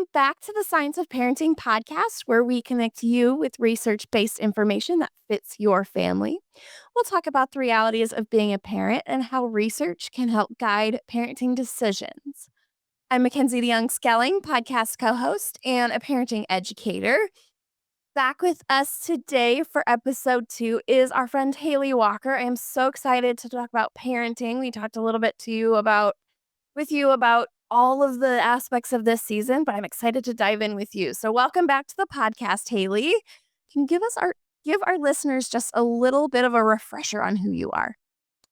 Welcome back to the Science of Parenting podcast, where we connect you with research based information that fits your family. We'll talk about the realities of being a parent and how research can help guide parenting decisions. I'm Mackenzie DeYoung Skelling, podcast co host and a parenting educator. Back with us today for episode 2 is our friend Haley Walker. I am so excited to talk about parenting. We talked a little bit with you about all of the aspects of this season, but I'm excited to dive in with you. So welcome back to the podcast, Haley. Can you give our listeners just a little bit of a refresher on who you are?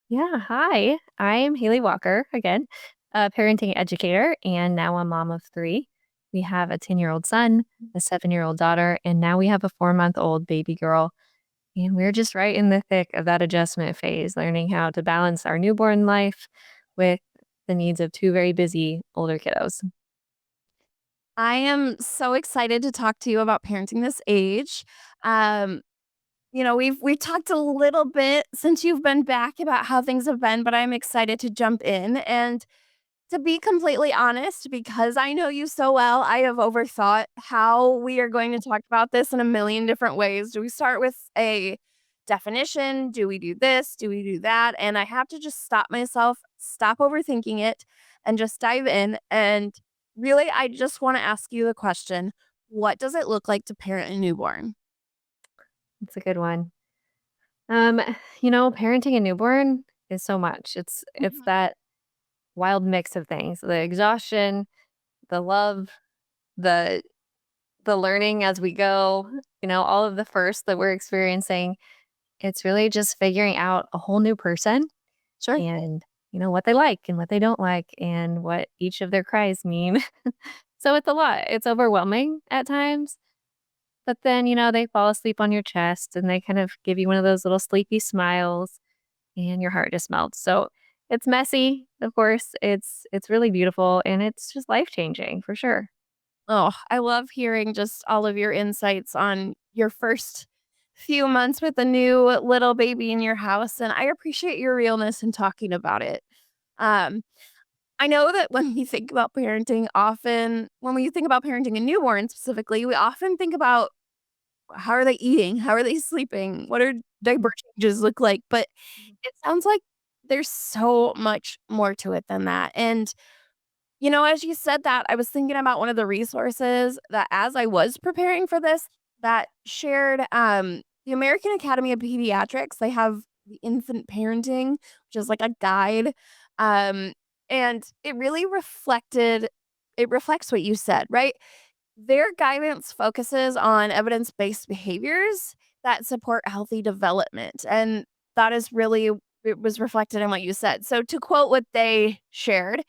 Yeah, hi. I am Haley Walker, again, a parenting educator, and now a mom of three. We have a 10-year-old son, a 7-year-old daughter, and now we have a 4-month-old baby girl. And we're just right in the thick of that adjustment phase, learning how to balance our newborn life with the needs of two very busy older kiddos. I am so excited to talk to you about parenting this age. Um, we've talked a little bit since you've been back about how things have been, but I'm excited to jump in. And to be completely honest, because I know you so well, I have overthought how we are going to talk about this in a million different ways. Do we start with a definition? Do we do this? Do we do that? And I have to just stop myself, stop overthinking it, and just dive in. And really, I just want to ask you the question, what does it look like to parent a newborn? It's a good one. Um, parenting a newborn is so much. It's Mhm. that wild mix of things, the exhaustion, the love, the the learning as we go, all of the firsts that we're experiencing. It's really just figuring out a whole new person Sure. and, what they like and what they don't like and what each of their cries mean. So it's a lot. It's overwhelming at times. But then, they fall asleep on your chest and they kind of give you one of those little sleepy smiles and your heart just melts. So it's messy, of course. It's really beautiful and it's just life changing for sure. Oh, I love hearing just all of your insights on your first few months with a new little baby in your house, and I appreciate your realness in talking about it. Um, I know that when we think about parenting, often when we think about parenting a newborn specifically, we often think about how are they eating? How are they sleeping? What are diaper changes look like? But it sounds like there's so much more to it than that. And as you said that, I was thinking about one of the resources that as I was preparing for this that shared, the American Academy of Pediatrics, they have the infant parenting, which is like a guide, um, and it reflects what you said, right? Their guidance focuses on evidence-based behaviors that support healthy development, and that is really it was reflected in what you said. So to quote what they shared,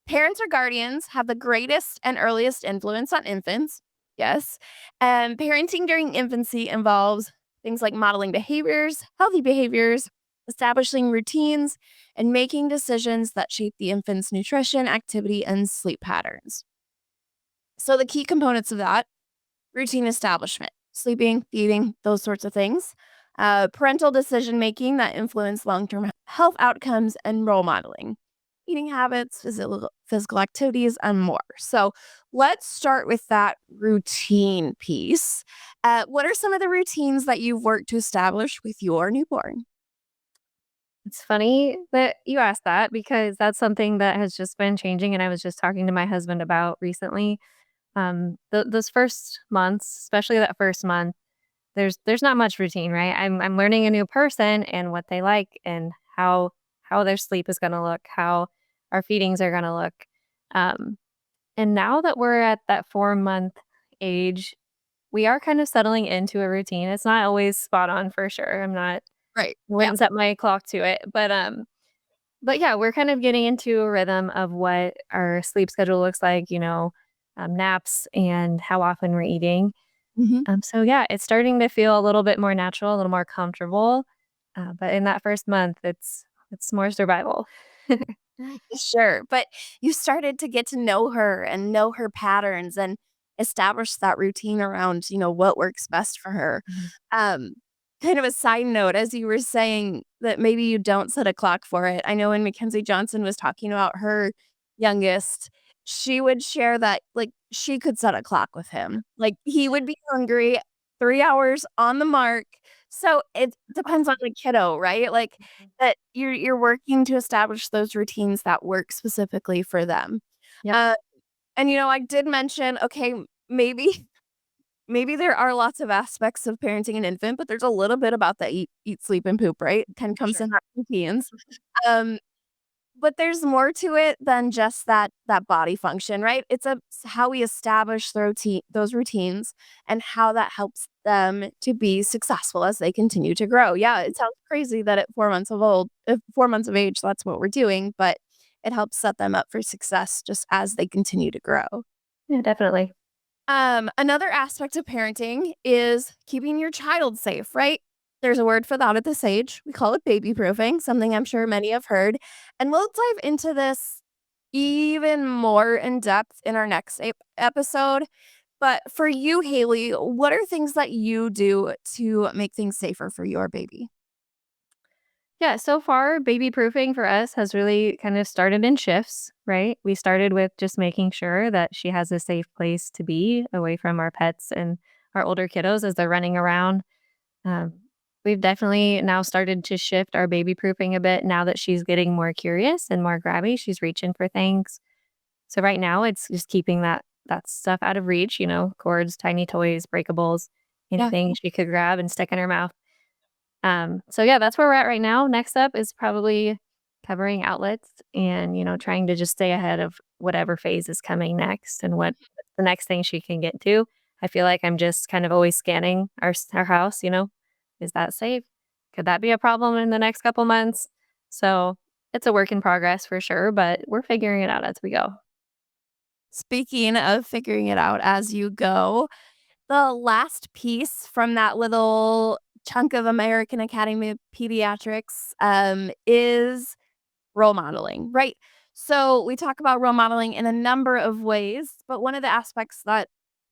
parents or guardians have the greatest and earliest influence on infants. Yes. And parenting during infancy involves things like modeling behaviors, healthy behaviors, establishing routines, and making decisions that shape the infant's nutrition, activity, and sleep patterns. So, the key components of that routine establishment, sleeping, feeding, those sorts of things, parental decision making that influence long term health outcomes, and role modeling eating habits, physical activities, and more. So let's start with that routine piece. What are some of the routines that you've worked to establish with your newborn? It's funny that you asked that because that's something that has just been changing and I was just talking to my husband about recently. Those first months, especially that first month, there's not much routine, right? I'm learning a new person and what they like and how their sleep is going to look, how our feedings are going to look. Um, and now that we're at that 4-month age, we are kind of settling into a routine. It's not always spot on for sure. Right. Yeah. Wouldn't set my clock to it, but yeah, we're kind of getting into a rhythm of what our sleep schedule looks like, naps and how often we're eating. Mhm. So yeah, it's starting to feel a little bit more natural, a little more comfortable. But in that first month, it's more survival. Sure. But you started to get to know her and know her patterns and establish that routine around, what works best for her. Mhm. Um, Kind of a side note, as you were saying that maybe you don't set a clock for it. I know when Mackenzie Johnson was talking about her youngest, she would share that, like, she could set a clock with him. Like, he would be hungry 3 hours on the mark. So, it depends on the kiddo, right? Like, Mhm. that you're working to establish those routines that work specifically for them. Yep, Uh, and, I did mention, okay, maybe maybe there are lots of aspects of parenting an infant, but there's a little bit about the eat, sleep, and poop, right? Kind of for comes sure. in our routines. Um but there's more to it than just that body function, right? It's how we establish those routines and how that helps them to be successful as they continue to grow. Yeah, it sounds crazy that at 4 months of old 4 months of age, that's what we're doing, but it helps set them up for success just as they continue to grow. Yeah, definitely. Another aspect of parenting is keeping your child safe, right? There's a word for that at this age. We call it baby proofing, something I'm sure many have heard. And we'll dive into this even more in depth in our next episode. But for you, Haley, what are things that you do to make things safer for your baby? Yeah, so far, baby proofing for us has really kind of started in shifts, right? We started with just making sure that she has a safe place to be away from our pets and our older kiddos as they're running around. Um, we've definitely now started to shift our baby proofing a bit now that she's getting more curious and more grabby. She's reaching for things. So right now, it's just keeping that stuff out of reach. Cords, tiny toys, breakables, Yeah. anything she could grab and stick in her mouth. So yeah, that's where we're at right now. Next up is probably covering outlets and, trying to just stay ahead of whatever phase is coming next and what's the next thing she can get to. I feel like I'm just kind of always scanning our house, is that safe? Could that be a problem in the next couple months? So it's a work in progress for sure, but we're figuring it out as we go. Speaking of figuring it out as you go, the last piece from that little chunk of American Academy of Pediatrics, is role modeling, right? So we talk about role modeling in a number of ways, but one of the aspects that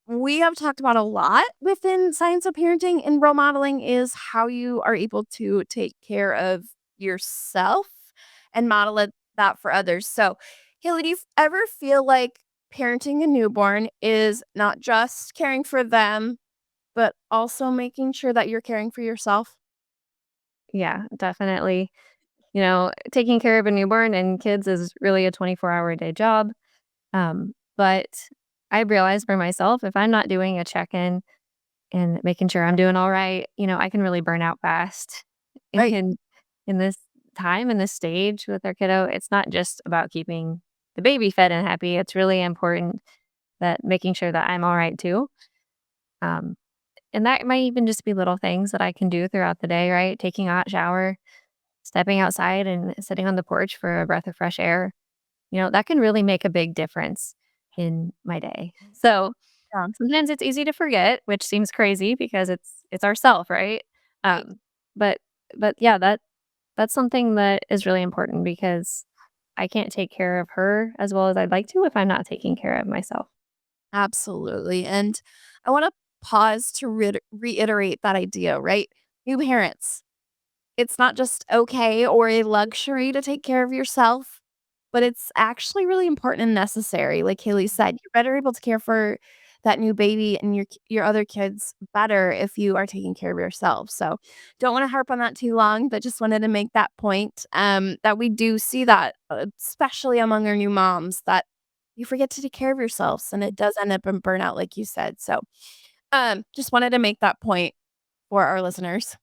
we have talked about a lot within science of parenting and role modeling is how you are able to take care of yourself and that for others. So, Haley, do you ever feel like parenting a newborn is not just caring for them, but also making sure that you're caring for yourself? Yeah, definitely. Taking care of a newborn and kids is really a 24-hour a day job. But I realized for myself, if I'm not doing a check-in and making sure I'm doing all right, I can really burn out fast. Right. And in this time, in this stage with our kiddo, it's not just about keeping the baby fed and happy. It's really important that making sure that I'm all right too. Um, and that might even just be little things that I can do throughout the day, right? Taking a hot shower, stepping outside and sitting on the porch for a breath of fresh air. That can really make a big difference in my day. So Yeah. sometimes it's easy to forget, which seems crazy because it's ourself, right? Right. Um, but but yeah, that's something that is really important because I can't take care of her as well as I'd like to if I'm not taking care of myself. Absolutely. And I want to pause to reiterate that idea, right? New parents, it's not just okay or a luxury to take care of yourself, but it's actually really important and necessary. Like Haley said, you're better able to care for that new baby and your other kids better if you are taking care of yourself. So, don't want to harp on that too long, but just wanted to make that point that we do see that especially among our new moms that you forget to take care of yourselves and it does end up in burnout like you said. So, just wanted to make that point for our listeners.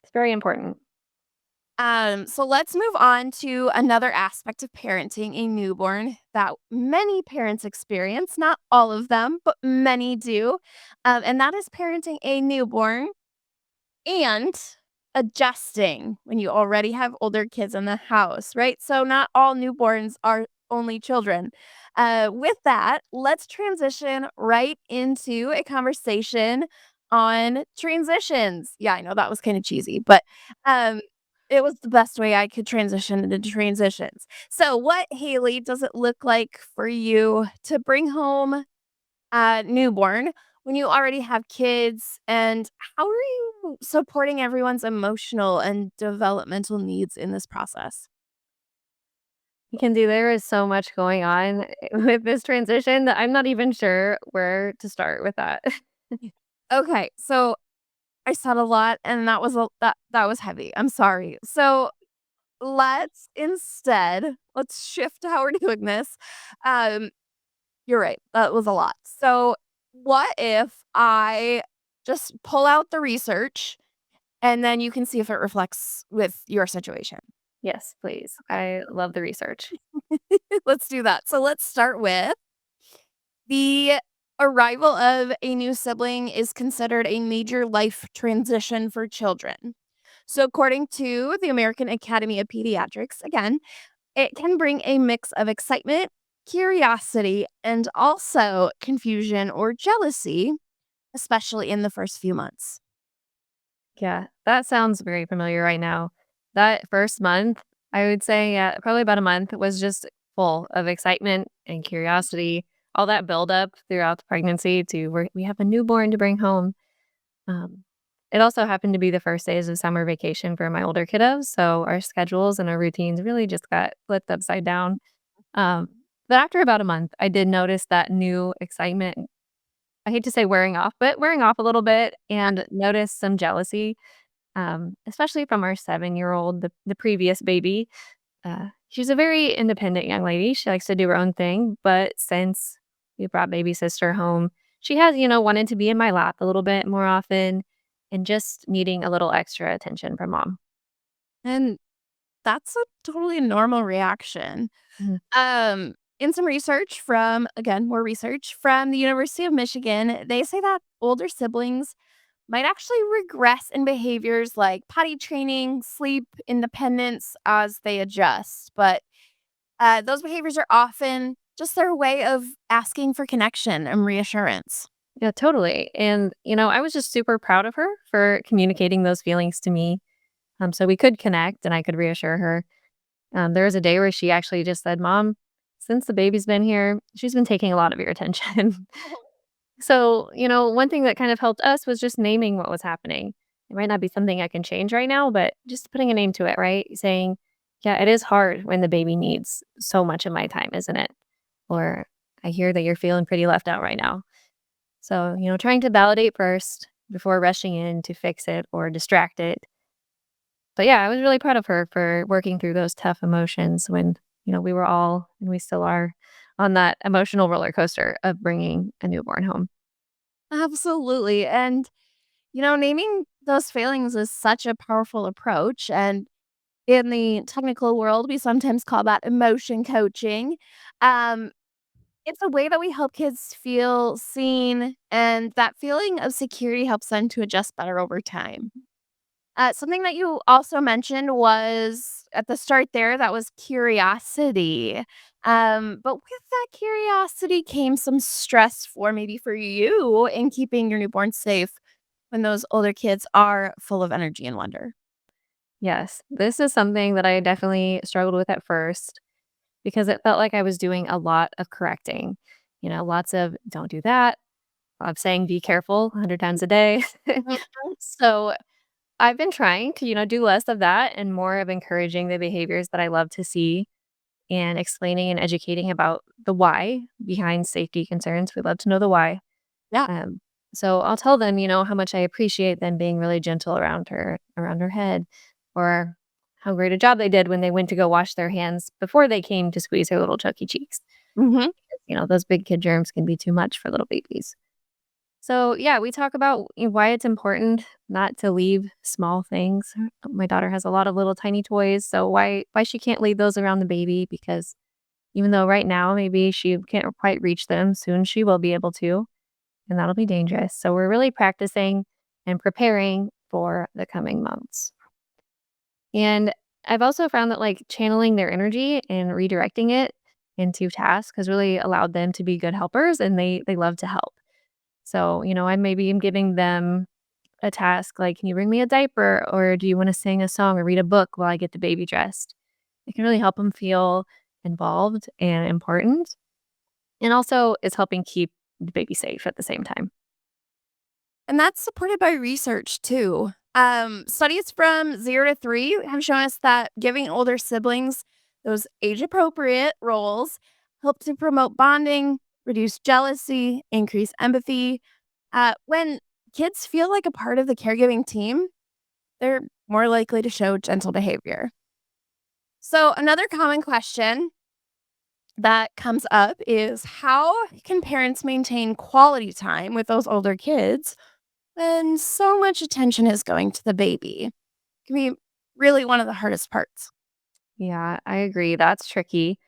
It's very important. So let's move on to another aspect of parenting a newborn that many parents experience, not all of them, but many do. And that is parenting a newborn and adjusting when you already have older kids in the house, right? So not all newborns are only children. With that, let's transition right into a conversation on transitions. Yeah, I know that was kind of cheesy, but um, it was the best way I could transition into transitions. So, what, Haley, does it look like for you to bring home newborn when you already have kids, and how are you supporting everyone's emotional and developmental needs in this process? There is so much going on with this transition that I'm not even sure where to start with that. Okay, so I said a lot, and that was heavy. I'm sorry. So let's shift how we're doing this. Um, you're right. That was a lot. So what if I just pull out the research and then you can see if it reflects with your situation? Yes, please. I love the research. Let's do that. So let's start with the arrival of a new sibling is considered a major life transition for children. So, according to the American Academy of Pediatrics, again, it can bring a mix of excitement, curiosity, and also confusion or jealousy, especially in the first few months. Yeah, that sounds very familiar right now. That first month, I would say, yeah, probably about a month was just full of excitement and curiosity, all that buildup throughout the pregnancy to where we have a newborn to bring home. Um, it also happened to be the first days of summer vacation for my older kiddos, so our schedules and our routines really just got flipped upside down. Um, but after about a month, I did notice that new excitement. I hate to say wearing off, but wearing off a little bit and notice some jealousy, especially from our 7-year-old, the previous baby. She's a very independent young lady. She likes to do her own thing, but since we brought baby sister home, she has, wanted to be in my lap a little bit more often and just needing a little extra attention from mom. And that's a totally normal reaction. Mhm. In some research from, again, more research from the University of Michigan, they say that older siblings might actually regress in behaviors like potty training, sleep, independence as they adjust. But those behaviors are often just their way of asking for connection and reassurance. Yeah, totally. And, I was just super proud of her for communicating those feelings to me. So we could connect and I could reassure her. There was a day where she actually just said, Mom, since the baby's been here, she's been taking a lot of your attention. So, one thing that kind of helped us was just naming what was happening. It might not be something I can change right now, but just putting a name to it, right? Saying, yeah, it is hard when the baby needs so much of my time, isn't it? Or I hear that you're feeling pretty left out right now. So, trying to validate first before rushing in to fix it or distract it. But yeah, I was really proud of her for working through those tough emotions when, we were all, and we still are, on that emotional roller coaster of bringing a newborn home. Absolutely. And, naming those feelings is such a powerful approach. And in the technical world, we sometimes call that emotion coaching. Um, it's a way that we help kids feel seen, and that feeling of security helps them to adjust better over time. Something that you also mentioned was at the start there, that was curiosity. But with that curiosity came some stress for maybe for you in keeping your newborn safe when those older kids are full of energy and wonder. Yes, this is something that I definitely struggled with at first because it felt like I was doing a lot of correcting. Lots of don't do that. I'm saying be careful 100 times a day. Mhm. So I've been trying to, do less of that and more of encouraging the behaviors that I love to see and explaining and educating about the why behind safety concerns. We love to know the why. Yeah. Um, so I'll tell them, how much I appreciate them being really gentle around her head, or how great a job they did when they went to go wash their hands before they came to squeeze her little chunky cheeks. Mhm. Those big kid germs can be too much for little babies. So yeah, we talk about why it's important not to leave small things. My daughter has a lot of little tiny toys, so why she can't leave those around the baby because even though right now maybe she can't quite reach them, soon she will be able to, and that'll be dangerous. So we're really practicing and preparing for the coming months. And I've also found that like channeling their energy and redirecting it into tasks has really allowed them to be good helpers and they love to help. So, I maybe am giving them a task like, can you bring me a diaper or do you want to sing a song or read a book while I get the baby dressed? It can really help them feel involved and important. And also it's helping keep the baby safe at the same time. And that's supported by research too. Studies from 0 to 3 have shown us that giving older siblings Those age appropriate roles help to promote bonding, reduce jealousy, increase empathy. When kids feel like a part of the caregiving team, they're more likely to show gentle behavior. So, another common question that comes up is how can parents maintain quality time with those older kids when so much attention is going to the baby? It can be really one of the hardest parts. Yeah, I agree. That's tricky.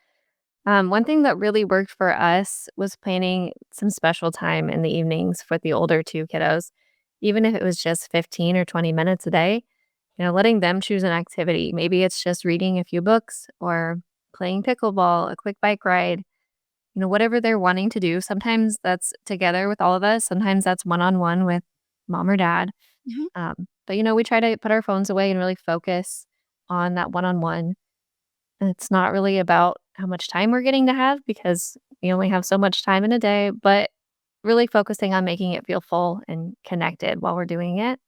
One thing that really worked for us was planning some special time in the evenings for the older two kiddos, even if it was just 15 or 20 minutes a day. Letting them choose an activity. Maybe it's just reading a few books or playing pickleball, a quick bike ride, whatever they're wanting to do. Sometimes that's together with all of us. Sometimes that's one on one with mom or dad. Mhm. But we try to put our phones away and really focus on that one on one. And it's not really about how much time we're getting to have because we only have so much time in a day, but really focusing on making it feel full and connected while we're doing it.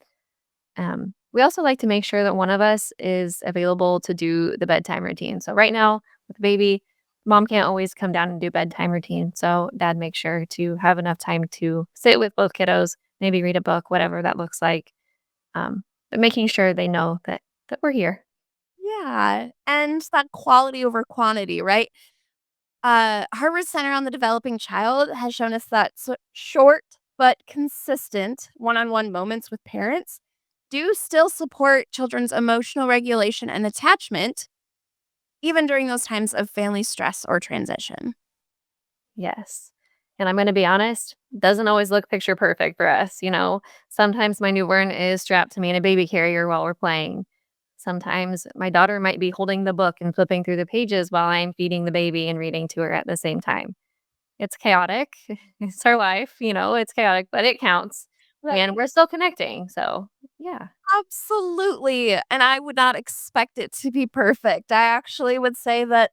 We also like to make sure that one of us is available to do the bedtime routine. So right now with the baby, mom can't always come down and do bedtime routine. So dad makes sure to have enough time to sit with both kiddos, maybe read a book, whatever that looks like. But making sure they know that we're here. Yeah. And that quality over quantity, right? Harvard Center on the Developing Child has shown us that short but consistent one on one moments with parents do still support children's emotional regulation and attachment, even during those times of family stress or transition. Yes. And I'm gonna be honest, doesn't always look picture perfect for us, Sometimes my newborn is strapped to me in a baby carrier while we're playing. Sometimes my daughter might be holding the book and flipping through the pages while I'm feeding the baby and reading to her at the same time. It's chaotic. It's our life, it's chaotic, but it counts. And we're still connecting. So, yeah. Absolutely, and I would not expect it to be perfect. I actually would say that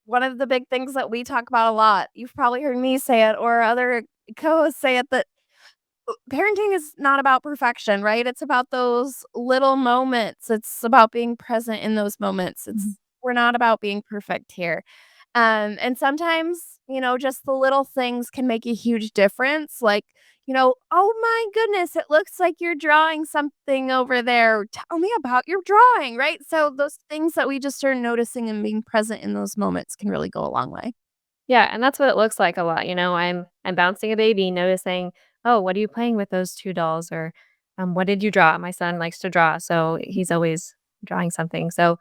one of the big things that we talk about a lot, you've probably heard me say it or other co-hosts say it, that parenting is not about perfection, right? It's about those little moments. It's about being present in those moments. Mhm. We're not about being perfect here. And sometimes, just the little things can make a huge difference. Like, oh my goodness, it looks like you're drawing something over there. Tell me about your drawing, right? So those things that we just start noticing and being present in those moments can really go a long way. Yeah, and that's what it looks like a lot, I'm bouncing a baby, noticing, "Oh, what are you playing with those 2 dolls?" Or, "What did you draw?" My son likes to draw, so he's always drawing something. So,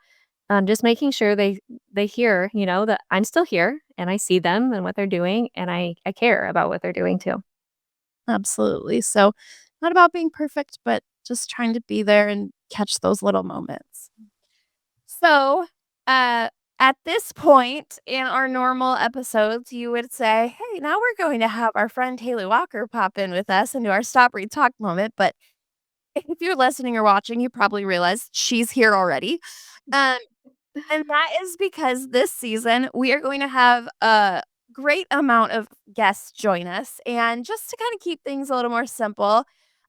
just making sure they hear, that I'm still here and I see them and what they're doing, and I care about what they're doing too. Absolutely. So, not about being perfect, but just trying to be there and catch those little moments. So, uh, at this point in our normal episodes, you would say, "Hey, now we're going to have our friend Haley Walker pop in with us and do our stop, read, talk moment." But if you're listening or watching, you probably realize she's here already. Um, and that is because this season, we are going to have a great amount of guests join us. And just to kind of keep things a little more simple,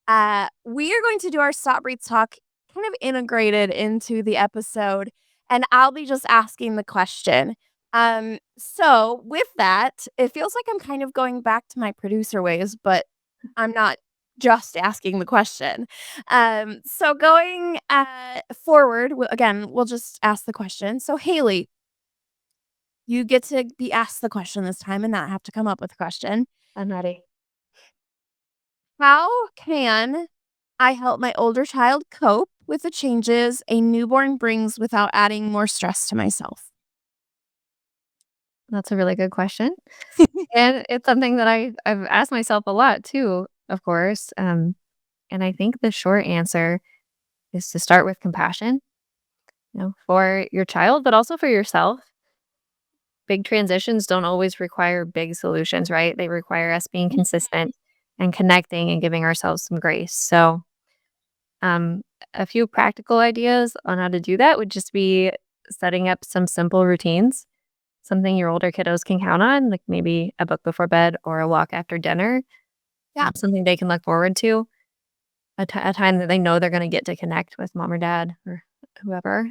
we are going to do our Stop Breathe Talk kind of integrated into the episode. And I'll be just asking the question. So with that, it feels like I'm kind of going back to my producer ways, but I'm not just asking the question. So going forward, again, we'll just ask the question. So, Haley, you get to be asked the question this time and not have to come up with a question. I'm ready. How can I help my older child cope with the changes a newborn brings without adding more stress to myself? That's a really good question, and it's something that I've asked myself a lot too, of course, and I think the short answer is to start with compassion, for your child, but also for yourself. Big transitions don't always require big solutions, right? They require us being consistent and connecting and giving ourselves some grace. So, um, a few practical ideas on how to do that would just be setting up some simple routines, something your older kiddos can count on, like maybe a book before bed or a walk after dinner, Yeah. something they can look forward to, a time that they know they're going to get to connect with mom or dad or whoever.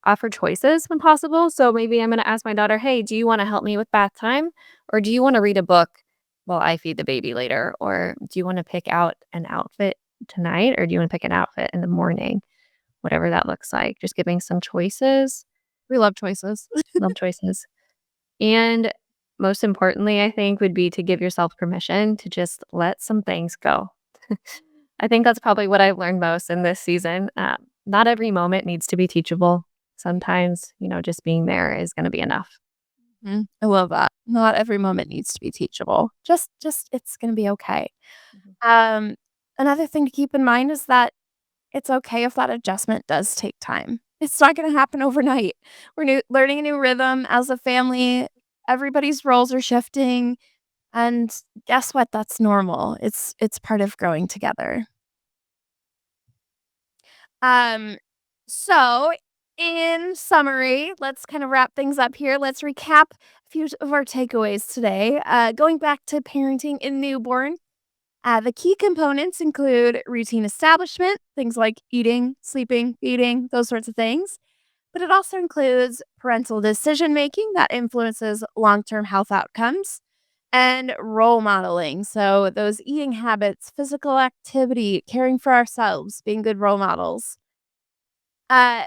offer choices when possible. So maybe I'm going to ask my daughter, hey, do you want to help me with bath time? Or do you want to read a book while I feed the baby later? Or do you want to pick out an outfit tonight? Or do you want to pick an outfit in the morning? Whatever that looks like. Just giving some choices, We love choices. love choices. And most importantly, I think would be to give yourself permission to just let some things go. I think that's probably what I've learned most in this season. Not every moment needs to be teachable. Sometimes, just being there is going to be enough. I love that. Not every moment needs to be teachable. Just it's gonna be okay. Mhm. Um, Another thing to keep in mind is that it's okay if that adjustment does take time. It's not gonna happen overnight. We're learning a new rhythm as a family. Everybody's roles are shifting, and guess what? That's normal. It's part of growing together. Um, so in summary, let's kind of wrap things up here. Let's recap a few of our takeaways today. Going back to parenting in newborn, the key components include routine establishment, things like eating, sleeping, feeding, those sorts of things. But it also includes parental decision making that influences long term health outcomes and role modeling. So, those eating habits, physical activity, caring for ourselves, being good role models. Uh,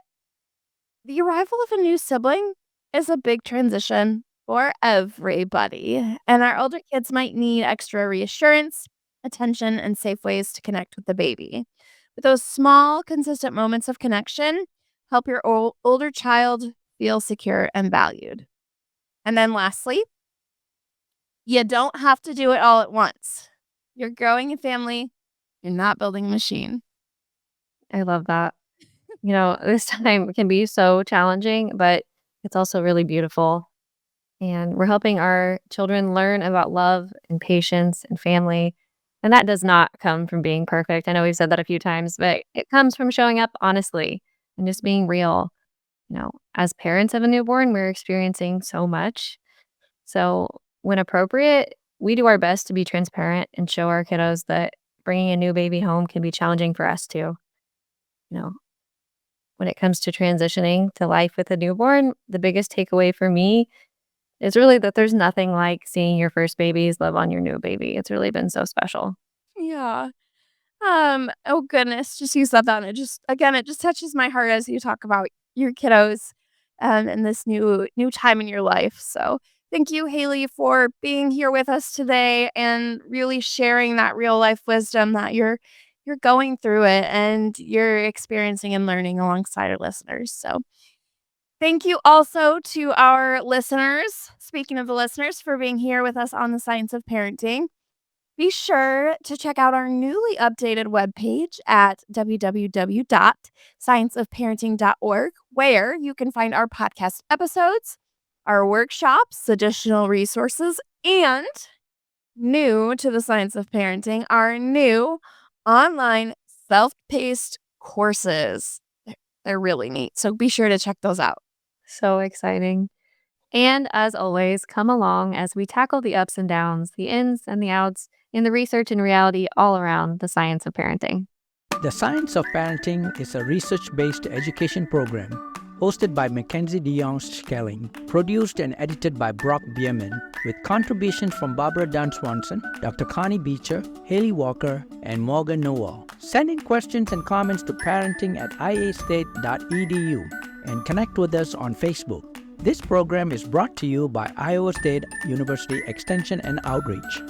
the arrival of a new sibling is a big transition for everybody, and our older kids might need extra reassurance, attention, and safe ways to connect with the baby. But those small, consistent moments of connection help your older child feel secure and valued. And then lastly, you don't have to do it all at once. You're growing a family, you're not building a machine. I love that. This time can be so challenging, but it's also really beautiful. And we're helping our children learn about love and patience and family. And that does not come from being perfect. I know we've said that a few times, but it comes from showing up honestly and just being real. As parents of a newborn, we're experiencing so much. So, when appropriate, we do our best to be transparent and show our kiddos that bringing a new baby home can be challenging for us too. You know, when it comes to transitioning to life with a newborn, the biggest takeaway for me is really that there's nothing like seeing your first babies love on your new baby. It's really been so special. Yeah. Oh goodness, just you said that and it just touches my heart as you talk about your kiddos and this new time in your life. So thank you, Haley, for being here with us today and really sharing that real life wisdom that you're going through it and you're experiencing and learning alongside our listeners. So thank you also to our listeners. Speaking of the listeners, for being here with us on the science of parenting. Be sure to check out our newly updated webpage at www.scienceofparenting.org, where you can find our podcast episodes, our workshops, additional resources, and new to the science of parenting, our new online self paced courses. They're really neat. So be sure to check those out. So exciting. And as always, come along as we tackle the ups and downs, the ins and the outs, in the research and reality all around the science of parenting. The Science of Parenting is a research-based education program hosted by Mackenzie DeYoung-Schelling, produced and edited by Brock Bierman, with contributions from Barbara Dunn Swanson, Dr. Connie Beecher, Haley Walker, and Morgan Noel. Send in questions and comments to parenting@iastate.edu and connect with us on Facebook. This program is brought to you by Iowa State University Extension and Outreach.